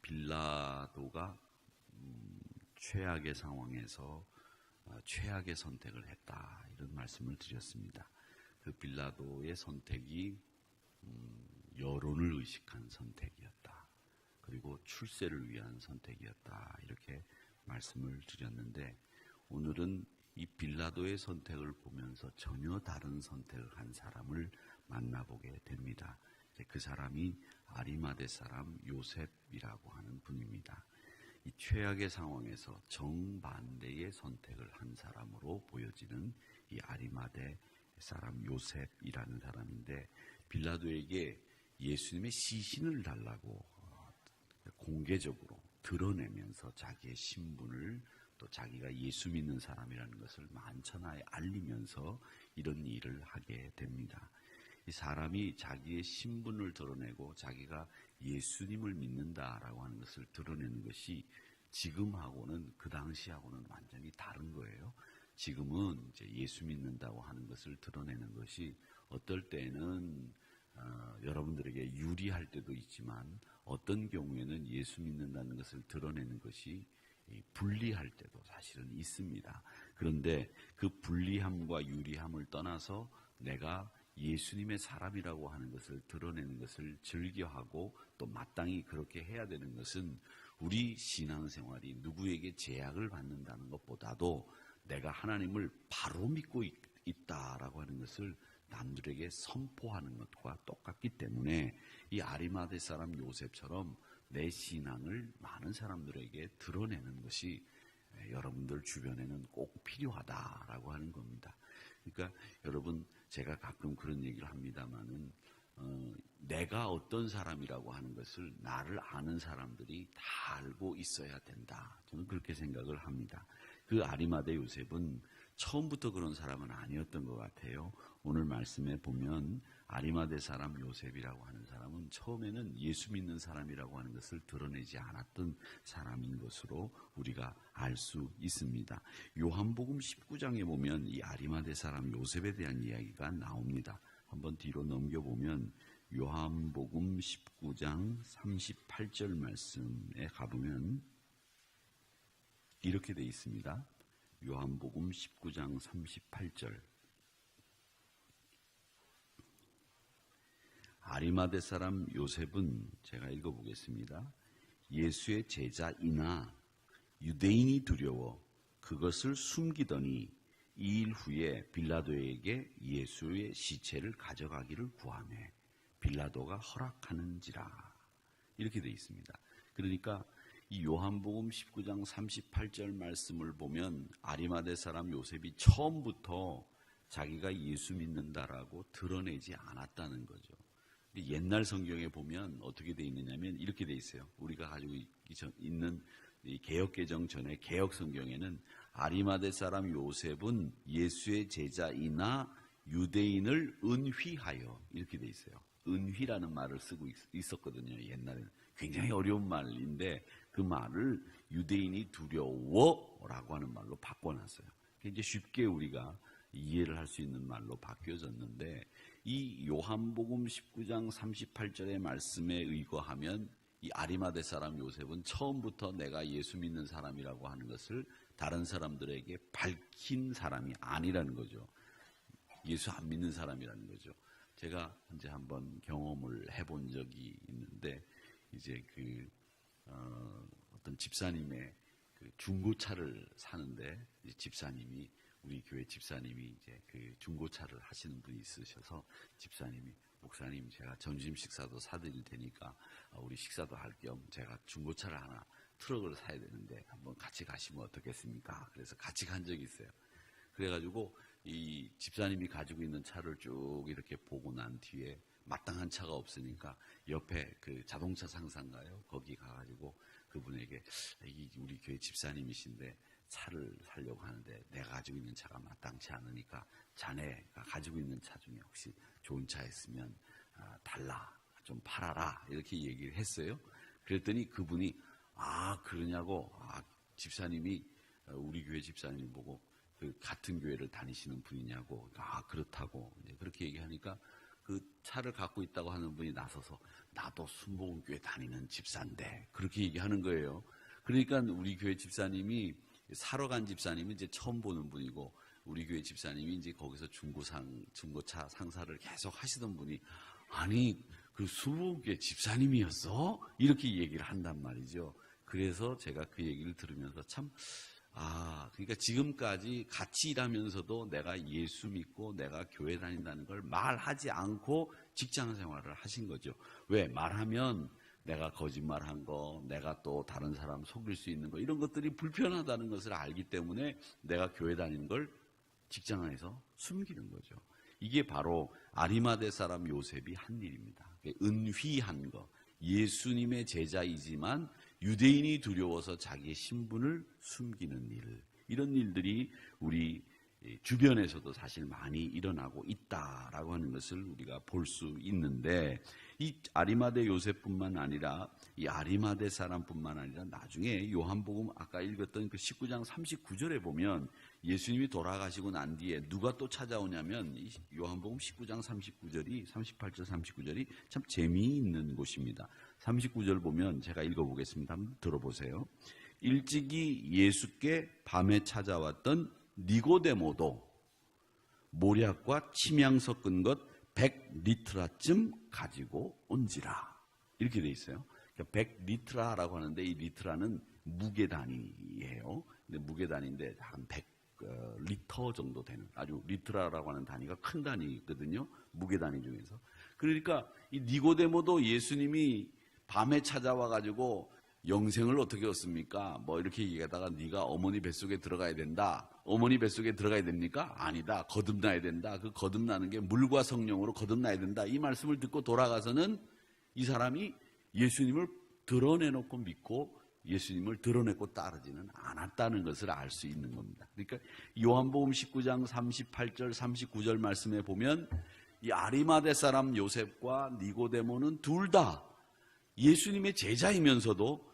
빌라도가 최악의 상황에서 최악의 선택을 했다, 이런 말씀을 드렸습니다. 그 빌라도의 선택이 여론을 의식한 선택이었다, 그리고 출세를 위한 선택이었다, 이렇게 말씀을 드렸는데, 오늘은 이 빌라도의 선택을 보면서 전혀 다른 선택을 한 사람을 만나보게 됩니다. 그 사람이 아리마대 사람 요셉이라고 하는 분입니다. 이 최악의 상황에서 정반대의 선택을 한 사람으로 보여지는 이 아리마대 사람 요셉이라는 사람인데, 빌라도에게 예수님의 시신을 달라고 공개적으로 드러내면서 자기의 신분을, 또 자기가 예수 믿는 사람이라는 것을 만천하에 알리면서 이런 일을 하게 됩니다. 이 사람이 자기의 신분을 드러내고 자기가 예수님을 믿는다라고 하는 것을 드러내는 것이 지금하고는, 그 당시하고는 완전히 다른 거예요. 지금은 이제 예수 믿는다고 하는 것을 드러내는 것이 어떨 때는 여러분들에게 유리할 때도 있지만, 어떤 경우에는 예수 믿는다는 것을 드러내는 것이 불리할 때도 사실은 있습니다. 그런데 그 불리함과 유리함을 떠나서 내가 예수님의 사람이라고 하는 것을 드러내는 것을 즐겨하고 또 마땅히 그렇게 해야 되는 것은, 우리 신앙생활이 누구에게 제약을 받는다는 것보다도 내가 하나님을 바로 믿고 있다라고 하는 것을 남들에게 선포하는 것과 똑같기 때문에, 이 아리마대 사람 요셉처럼 내 신앙을 많은 사람들에게 드러내는 것이 여러분들 주변에는 꼭 필요하다라고 하는 겁니다. 그러니까 여러분, 제가 가끔 그런 얘기를 합니다만은, 내가 어떤 사람이라고 하는 것을 나를 아는 사람들이 다 알고 있어야 된다, 저는 그렇게 생각을 합니다. 그 아리마대 요셉은 처음부터 그런 사람은 아니었던 것 같아요. 오늘 말씀에 보면 아리마대 사람 요셉이라고 하는 사람은 처음에는 예수 믿는 사람이라고 하는 것을 드러내지 않았던 사람인 것으로 우리가 알 수 있습니다. 요한복음 19장에 보면 이 아리마대 사람 요셉에 대한 이야기가 나옵니다. 한번 뒤로 넘겨보면 요한복음 19장 38절 말씀에 가보면 이렇게 되어 있습니다. 요한복음 19장 38절. 아리마대 사람 요셉은, 제가 읽어보겠습니다. 예수의 제자이나 유대인이 두려워 그것을 숨기더니 2일 후에 빌라도에게 예수의 시체를 가져가기를 구하매 빌라도가 허락하는지라, 이렇게 되어 있습니다. 그러니까 이 요한복음 19장 38절 말씀을 보면 아리마대 사람 요셉이 처음부터 자기가 예수 믿는다라고 드러내지 않았다는 거죠. 옛날 성경에 보면 어떻게 되어 있느냐면 이렇게 되어 있어요. 우리가 가지고 있는 개역개정 전에 개역 성경에는 아리마대 사람 요셉은 예수의 제자이나 유대인을 은휘하여, 이렇게 되어 있어요. 은휘라는 말을 쓰고 있었거든요. 옛날에는 굉장히 어려운 말인데 그 말을 유대인이 두려워라고 하는 말로 바꿔놨어요. 이제 쉽게 우리가 이해를 할 수 있는 말로 바뀌어졌는데, 이 요한복음 19장 38절의 말씀에 의거하면 이 아리마대 사람 요셉은 처음부터 내가 예수 믿는 사람이라고 하는 것을 다른 사람들에게 밝힌 사람이 아니라는 거죠. 예수 안 믿는 사람이라는 거죠. 제가 이제 한번 경험을 해본 적이 있는데, 이제 어떤 집사님의 중고차를 사는데, 집사님이, 우리 교회 집사님이 이제 중고차를 하시는 분이 있으셔서 집사님이, 목사님 제가 점심 식사도 사드릴 테니까 우리 식사도 할 겸 제가 중고차를 하나, 트럭을 사야 되는데 한번 같이 가시면 어떻겠습니까? 그래서 같이 간 적이 있어요. 그래가지고 이 집사님이 가지고 있는 차를 쭉 이렇게 보고 난 뒤에 마땅한 차가 없으니까 옆에 그 자동차 상사인가요? 거기 가가지고 그분에게, 우리 교회 집사님이신데 차를 사려고 하는데 내가 가지고 있는 차가 마땅치 않으니까 자네가 가지고 있는 차 중에 혹시 좋은 차 있으면 달라, 좀 팔아라, 이렇게 얘기를 했어요. 그랬더니 그분이 그러냐고, 집사님이, 우리 교회 집사님이 보고 같은 교회를 다니시는 분이냐고, 그렇다고 이제 그렇게 얘기하니까 그 차를 갖고 있다고 하는 분이 나서서 나도 순복음교회 다니는 집사인데 그렇게 얘기하는 거예요. 그러니까 우리 교회 집사님이 사러 간 집사님은 이제 처음 보는 분이고 우리 교회 집사님이 이제 거기서 중고차 상사를 계속 하시던 분이 아니 그 순복음교회 집사님이었어? 이렇게 얘기를 한단 말이죠. 그래서 제가 그 얘기를 들으면서 참 그러니까 지금까지 같이 일하면서도 내가 예수 믿고 내가 교회 다닌다는 걸 말하지 않고 직장 생활을 하신 거죠. 왜? 말하면 내가 거짓말한 거, 내가 또 다른 사람 속일 수 있는 거 이런 것들이 불편하다는 것을 알기 때문에 내가 교회 다니는 걸 직장 안에서 숨기는 거죠. 이게 바로 아리마대 사람 요셉이 한 일입니다. 은휘한 거. 예수님의 제자이지만 유대인이 두려워서 자기의 신분을 숨기는 일, 이런 일들이 우리 주변에서도 사실 많이 일어나고 있다라고 하는 것을 우리가 볼 수 있는데, 이 아리마대 요셉뿐만 아니라 이 아리마대 사람뿐만 아니라 나중에 요한복음 아까 읽었던 그 19장 39절에 보면 예수님이 돌아가시고 난 뒤에 누가 또 찾아오냐면 이 요한복음 19장 39절이 38절 39절이 참 재미있는 곳입니다. 39절 보면 제가 읽어보겠습니다. 한번 들어보세요. 일찍이 예수께 밤에 찾아왔던 니고데모도 모략과 침향 섞은 것 100리트라쯤 가지고 온지라. 이렇게 돼 있어요. 그러니까 100리트라라고 하는데 이 리트라는 무게 단위예요. 근데 무게 단위인데 한 100리터 정도 되는, 아주 리트라라고 하는 단위가 큰 단위거든요. 무게 단위 중에서. 그러니까 이 니고데모도 예수님이 밤에 찾아와 가지고 영생을 어떻게 얻습니까? 뭐 이렇게 얘기하다가 네가 어머니 뱃속에 들어가야 된다. 어머니 뱃속에 들어가야 됩니까? 아니다. 거듭나야 된다. 그 거듭나는 게 물과 성령으로 거듭나야 된다. 이 말씀을 듣고 돌아가서는 이 사람이 예수님을 드러내놓고 믿고 예수님을 드러내고 따르지는 않았다는 것을 알 수 있는 겁니다. 그러니까 요한복음 19장 38절 39절 말씀에 보면 이 아리마대 사람 요셉과 니고데모는 둘 다 예수님의 제자이면서도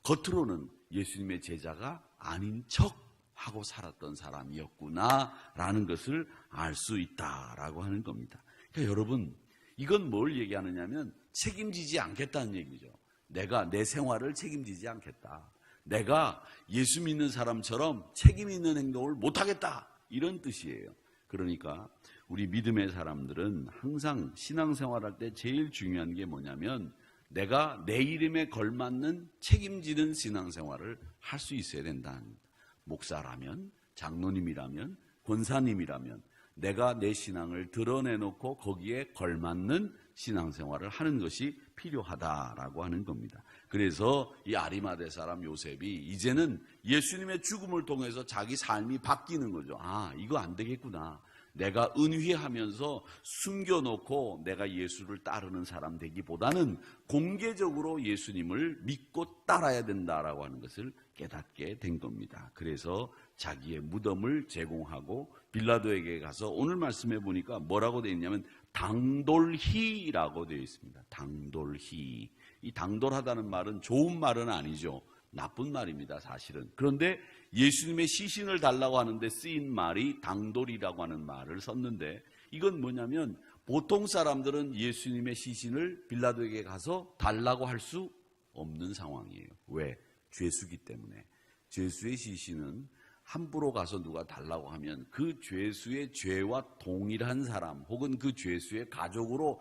겉으로는 예수님의 제자가 아닌 척하고 살았던 사람이었구나라는 것을 알 수 있다라고 하는 겁니다. 그러니까 여러분, 이건 뭘 얘기하느냐면 책임지지 않겠다는 얘기죠. 내가 내 생활을 책임지지 않겠다. 내가 예수 믿는 사람처럼 책임 있는 행동을 못하겠다. 이런 뜻이에요. 그러니까 우리 믿음의 사람들은 항상 신앙생활할 때 제일 중요한 게 뭐냐면 내가 내 이름에 걸맞는 책임지는 신앙생활을 할 수 있어야 된다는 겁니다. 목사라면, 장로님이라면, 권사님이라면 내가 내 신앙을 드러내놓고 거기에 걸맞는 신앙생활을 하는 것이 필요하다라고 하는 겁니다. 그래서 이 아리마대 사람 요셉이 이제는 예수님의 죽음을 통해서 자기 삶이 바뀌는 거죠. 이거 안 되겠구나. 내가 은휘하면서 숨겨놓고 내가 예수를 따르는 사람 되기보다는 공개적으로 예수님을 믿고 따라야 된다라고 하는 것을 깨닫게 된 겁니다. 그래서 자기의 무덤을 제공하고 빌라도에게 가서 오늘 말씀해 보니까 뭐라고 되어 있냐면 당돌히라고 되어 있습니다. 당돌히. 이 당돌하다는 말은 좋은 말은 아니죠. 나쁜 말입니다, 사실은. 그런데 예수님의 시신을 달라고 하는데 쓰인 말이 당돌이라고 하는 말을 썼는데, 이건 뭐냐면 보통 사람들은 예수님의 시신을 빌라도에게 가서 달라고 할 수 없는 상황이에요. 왜? 죄수기 때문에. 죄수의 시신은 함부로 가서 누가 달라고 하면 그 죄수의 죄와 동일한 사람 혹은 그 죄수의 가족으로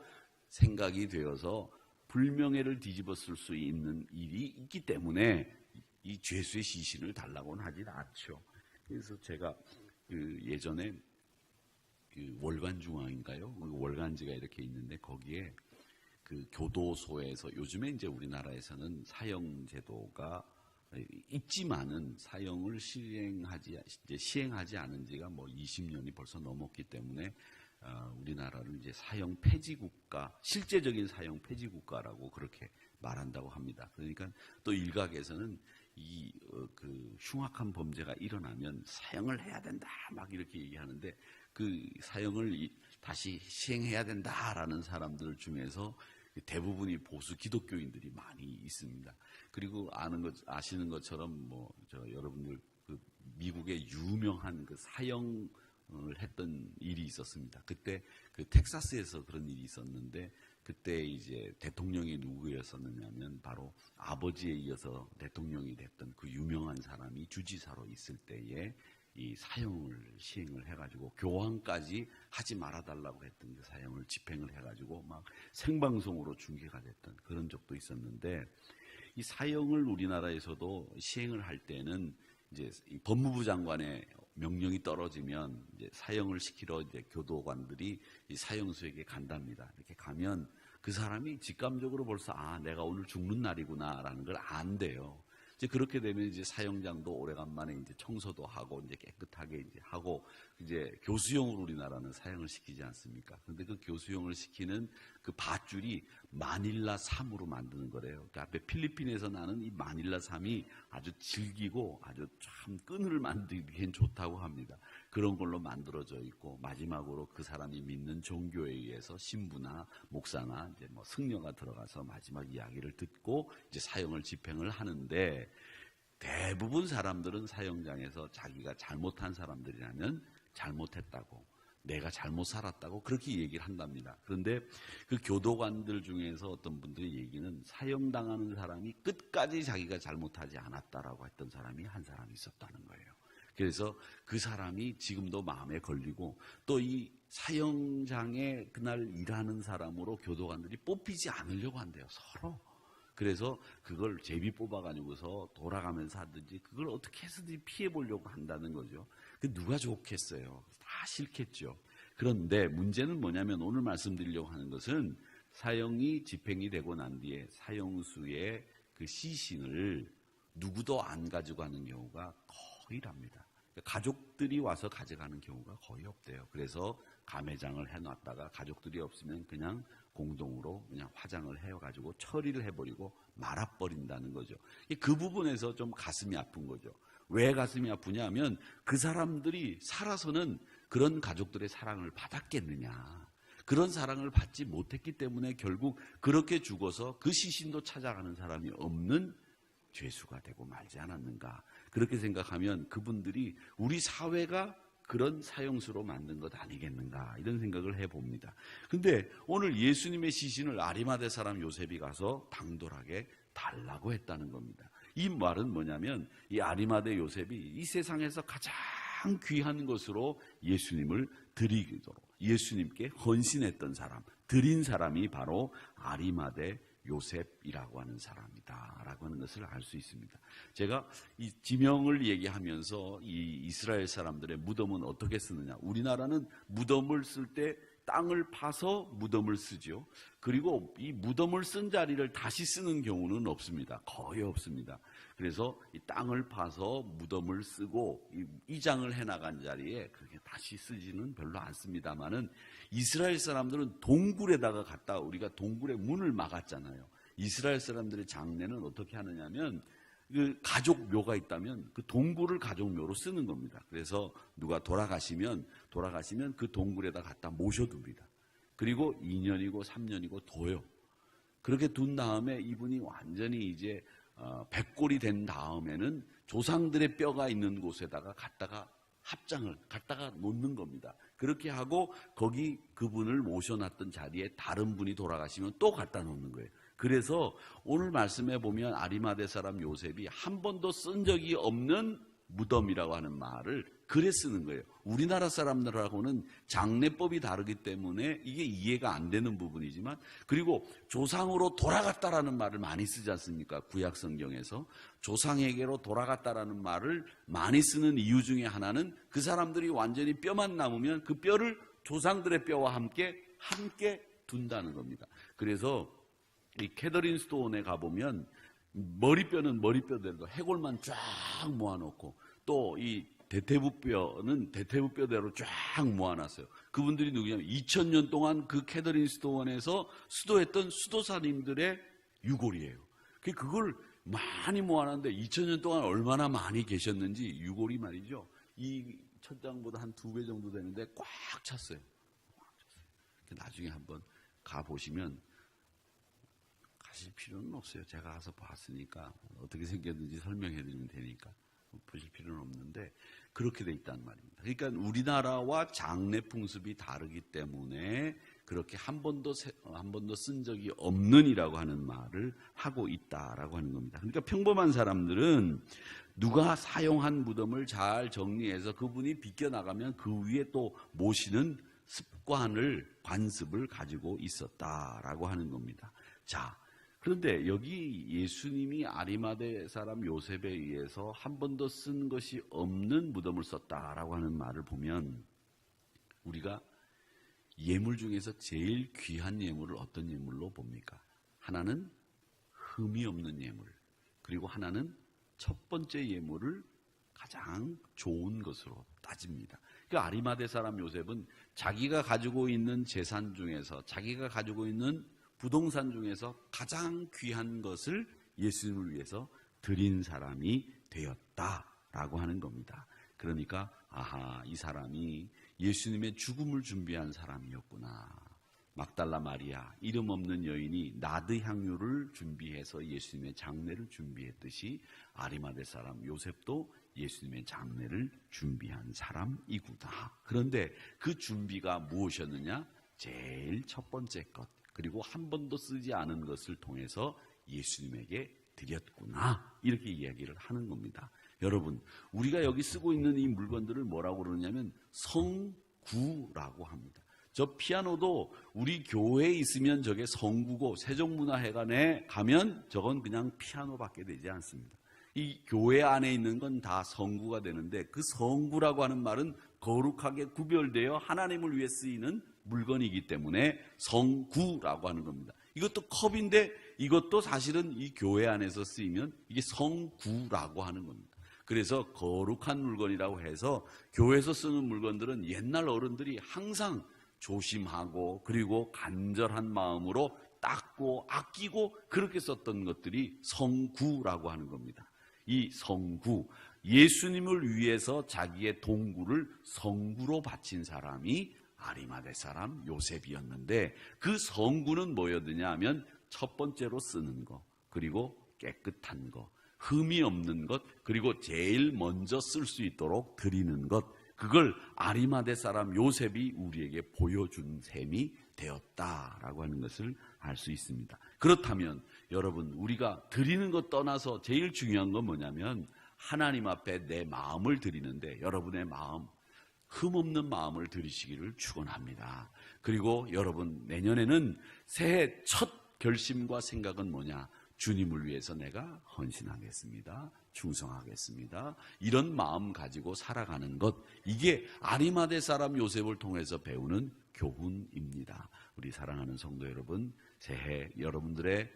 생각이 되어서 불명예를 뒤집었을 수 있는 일이 있기 때문에 이 죄수의 시신을 달라고는 하진 않죠. 그래서 제가 예전에 월간중앙인가요? 월간지가 이렇게 있는데 거기에 그 교도소에서 요즘에 이제 우리나라에서는 사형제도가 있지만은 사형을 시행하지 않은 지가 뭐 20년이 벌써 넘었기 때문에 우리나라를 이제 사형 폐지 국가, 실제적인 사형 폐지 국가라고 그렇게 말한다고 합니다. 그러니까 또 일각에서는 그 흉악한 범죄가 일어나면 사형을 해야 된다 막 이렇게 얘기하는데 그 사형을 다시 시행해야 된다라는 사람들 중에서 대부분이 보수 기독교인들이 많이 있습니다. 그리고 아시는 것처럼 여러분들 그 미국의 유명한 그 사형 했던 일이 있었습니다. 그때 그 텍사스에서 그런 일이 있었는데 그때 이제 대통령이 누구였었느냐면 바로 아버지에 이어서 대통령이 됐던 그 유명한 사람이 주지사로 있을 때에 이 사형을 시행을 해가지고 교황까지 하지 말아달라고 했던 그 사형을 집행을 해가지고 막 생방송으로 중계가 됐던 그런 적도 있었는데 이 사형을 우리나라에서도 시행을 할 때는 이제 법무부 장관의 명령이 떨어지면 이제 사형을 시키러 이제 교도관들이 이 사형수에게 간답니다. 이렇게 가면 그 사람이 직감적으로 벌써 내가 오늘 죽는 날이구나라는 걸 안돼요. 이제 그렇게 되면 이제 사형장도 오래간만에 이제 청소도 하고 이제 깨끗하게 이제 하고 이제 교수형으로 우리나라는 사형을 시키지 않습니까? 그런데 그 교수형을 시키는 그 밧줄이 마닐라 삼으로 만드는 거래요. 그 앞에 필리핀에서 나는 이 마닐라 삼이 아주 질기고 아주 참 끈을 만들기엔 좋다고 합니다. 그런 걸로 만들어져 있고 마지막으로 그 사람이 믿는 종교에 의해서 신부나 목사나 이제 뭐 승려가 들어가서 마지막 이야기를 듣고 이제 사형을 집행을 하는데 대부분 사람들은 사형장에서 자기가 잘못한 사람들이라면 잘못했다고 내가 잘못 살았다고 그렇게 얘기를 한답니다. 그런데 그 교도관들 중에서 어떤 분들의 얘기는 사형당하는 사람이 끝까지 자기가 잘못하지 않았다라고 했던 사람이 한 사람 있었다는 거예요. 그래서 그 사람이 지금도 마음에 걸리고 또 이 사형장에 그날 일하는 사람으로 교도관들이 뽑히지 않으려고 한대요. 서로. 그래서 그걸 제비 뽑아가지고서 돌아가면서 하든지 그걸 어떻게 해서든지 피해보려고 한다는 거죠. 그 누가 좋겠어요. 다 싫겠죠. 그런데 문제는 뭐냐면 오늘 말씀드리려고 하는 것은 사형이 집행이 되고 난 뒤에 사형수의 그 시신을 누구도 안 가져가는 경우가 거의랍니다. 가족들이 와서 가져가는 경우가 거의 없대요. 그래서 가매장을 해놨다가 가족들이 없으면 그냥 공동으로 그냥 화장을 해가지고 처리를 해버리고 말아버린다는 거죠. 그 부분에서 좀 가슴이 아픈 거죠. 왜 가슴이 아프냐 하면 그 사람들이 살아서는 그런 가족들의 사랑을 받았겠느냐. 그런 사랑을 받지 못했기 때문에 결국 그렇게 죽어서 그 시신도 찾아가는 사람이 없는 죄수가 되고 말지 않았는가. 그렇게 생각하면 그분들이 우리 사회가 그런 사형수로 만든 것 아니겠는가 이런 생각을 해봅니다. 근데 오늘 예수님의 시신을 아리마대 사람 요셉이 가서 당돌하게 달라고 했다는 겁니다. 이 말은 뭐냐면 이 아리마대 요셉이 이 세상에서 가장 귀한 것으로 예수님을 드리도록 예수님께 헌신했던 사람, 드린 사람이 바로 아리마대 요셉이라고 하는 사람이다라고 하는 것을 알 수 있습니다. 제가 이 지명을 얘기하면서 이 이스라엘 사람들의 무덤은 어떻게 쓰느냐. 우리나라는 무덤을 쓸 때 땅을 파서 무덤을 쓰죠. 그리고 이 무덤을 쓴 자리를 다시 쓰는 경우는 없습니다. 거의 없습니다. 그래서 이 땅을 파서 무덤을 쓰고 이장을 해나간 자리에 그렇게 다시 쓰지는 별로 않습니다만은 이스라엘 사람들은 동굴에다가 갖다 우리가 동굴의 문을 막았잖아요. 이스라엘 사람들의 장례는 어떻게 하느냐면 그 가족묘가 있다면 그 동굴을 가족묘로 쓰는 겁니다. 그래서 누가 돌아가시면 그 동굴에다 갖다 모셔둡니다. 그리고 2년이고 3년이고 둬요. 그렇게 둔 다음에 이분이 완전히 이제 백골이 된 다음에는 조상들의 뼈가 있는 곳에다가 갖다가 합장을 갖다가 놓는 겁니다. 그렇게 하고 거기 그분을 모셔놨던 자리에 다른 분이 돌아가시면 또 갖다 놓는 거예요. 그래서 오늘 말씀해 보면 아리마대 사람 요셉이 한 번도 쓴 적이 없는 무덤이라고 하는 말을 그래 쓰는 거예요. 우리나라 사람들하고는 장례법이 다르기 때문에 이게 이해가 안 되는 부분이지만 그리고 조상으로 돌아갔다라는 말을 많이 쓰지 않습니까? 구약 성경에서 조상에게로 돌아갔다라는 말을 많이 쓰는 이유 중에 하나는 그 사람들이 완전히 뼈만 남으면 그 뼈를 조상들의 뼈와 함께 둔다는 겁니다. 그래서 이 캐더린 스톤에 가보면 머리뼈는 머리뼈대로 해골만 쫙 모아놓고 또 이 대퇴부뼈는 대퇴부뼈대로 쫙 모아놨어요. 그분들이 누구냐면 2000년 동안 그 캐더린 스톤에서 수도했던 수도사님들의 유골이에요. 그걸 많이 모아놨는데 2000년 동안 얼마나 많이 계셨는지 유골이 말이죠. 이 천장보다 한 2배 정도 되는데 꽉 찼어요. 나중에 한번 가보시면 가실 필요는 없어요. 제가 가서 봤으니까 어떻게 생겼는지 설명해 드리면 되니까. 보실 필요는 없는데 그렇게 돼 있다는 말입니다. 그러니까 우리나라와 장례 풍습이 다르기 때문에 그렇게 한 번도 쓴 적이 없는이라고 하는 말을 하고 있다라고 하는 겁니다. 그러니까 평범한 사람들은 누가 사용한 무덤을 잘 정리해서 그분이 비껴나가면 그 위에 또 모시는 관습을 가지고 있었다라고 하는 겁니다. 자, 그런데 여기 예수님이 아리마대 사람 요셉에 의해서 한 번도 쓴 것이 없는 무덤을 썼다라고 하는 말을 보면 우리가 예물 중에서 제일 귀한 예물을 어떤 예물로 봅니까? 하나는 흠이 없는 예물, 그리고 하나는 첫 번째 예물을 가장 좋은 것으로 따집니다. 그러니까 아리마대 사람 요셉은 자기가 가지고 있는 재산 중에서, 자기가 가지고 있는 부동산 중에서 가장 귀한 것을 예수님을 위해서 드린 사람이 되었다라고 하는 겁니다. 그러니까 이 사람이 예수님의 죽음을 준비한 사람이었구나. 막달라 마리아, 이름 없는 여인이 나드 향유를 준비해서 예수님의 장례를 준비했듯이 아리마대 사람 요셉도 예수님의 장례를 준비한 사람이구나. 그런데 그 준비가 무엇이었느냐? 제일 첫 번째 것, 그리고 한 번도 쓰지 않은 것을 통해서 예수님에게 드렸구나. 이렇게 이야기를 하는 겁니다. 여러분, 우리가 여기 쓰고 있는 이 물건들을 뭐라고 그러냐면 성구라고 합니다. 저 피아노도 우리 교회에 있으면 저게 성구고 세종문화회관에 가면 저건 그냥 피아노밖에 되지 않습니다. 이 교회 안에 있는 건 다 성구가 되는데 그 성구라고 하는 말은 거룩하게 구별되어 하나님을 위해 쓰이는 물건이기 때문에 성구라고 하는 겁니다. 이것도 컵인데 이것도 사실은 이 교회 안에서 쓰이면 이게 성구라고 하는 겁니다. 그래서 거룩한 물건이라고 해서 교회에서 쓰는 물건들은 옛날 어른들이 항상 조심하고 그리고 간절한 마음으로 닦고 아끼고 그렇게 썼던 것들이 성구라고 하는 겁니다. 이 성구, 예수님을 위해서 자기의 동구를 성구로 바친 사람이 아리마대 사람 요셉이었는데 그 성구는 뭐였느냐 하면 첫 번째로 쓰는 거, 그리고 깨끗한 거, 흠이 없는 것, 그리고 제일 먼저 쓸 수 있도록 드리는 것, 그걸 아리마대 사람 요셉이 우리에게 보여준 셈이 되었다라고 하는 것을 알 수 있습니다. 그렇다면 여러분, 우리가 드리는 것 떠나서 제일 중요한 건 뭐냐면 하나님 앞에 내 마음을 드리는데 여러분의 마음, 흠없는 마음을 드리시기를 축원합니다. 그리고 여러분, 내년에는 새해 첫 결심과 생각은 뭐냐? 주님을 위해서 내가 헌신하겠습니다. 충성하겠습니다. 이런 마음 가지고 살아가는 것, 이게 아리마대 사람 요셉을 통해서 배우는 교훈입니다. 우리 사랑하는 성도 여러분, 새해 여러분들의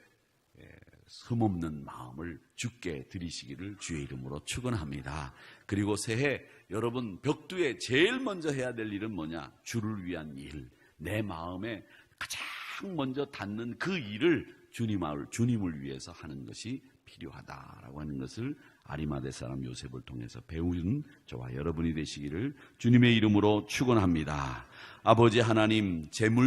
흠없는 마음을 주께 드리시기를 주의 이름으로 축원합니다. 그리고 새해 여러분 벽두에 제일 먼저 해야 될 일은 뭐냐? 주를 위한 일, 내 마음에 가장 먼저 닿는 그 일을 주님을 위해서 하는 것이 필요하다라고 하는 것을 아리마대 사람 요셉을 통해서 배우는 저와 여러분이 되시기를 주님의 이름으로 축원합니다. 아버지 하나님, 재물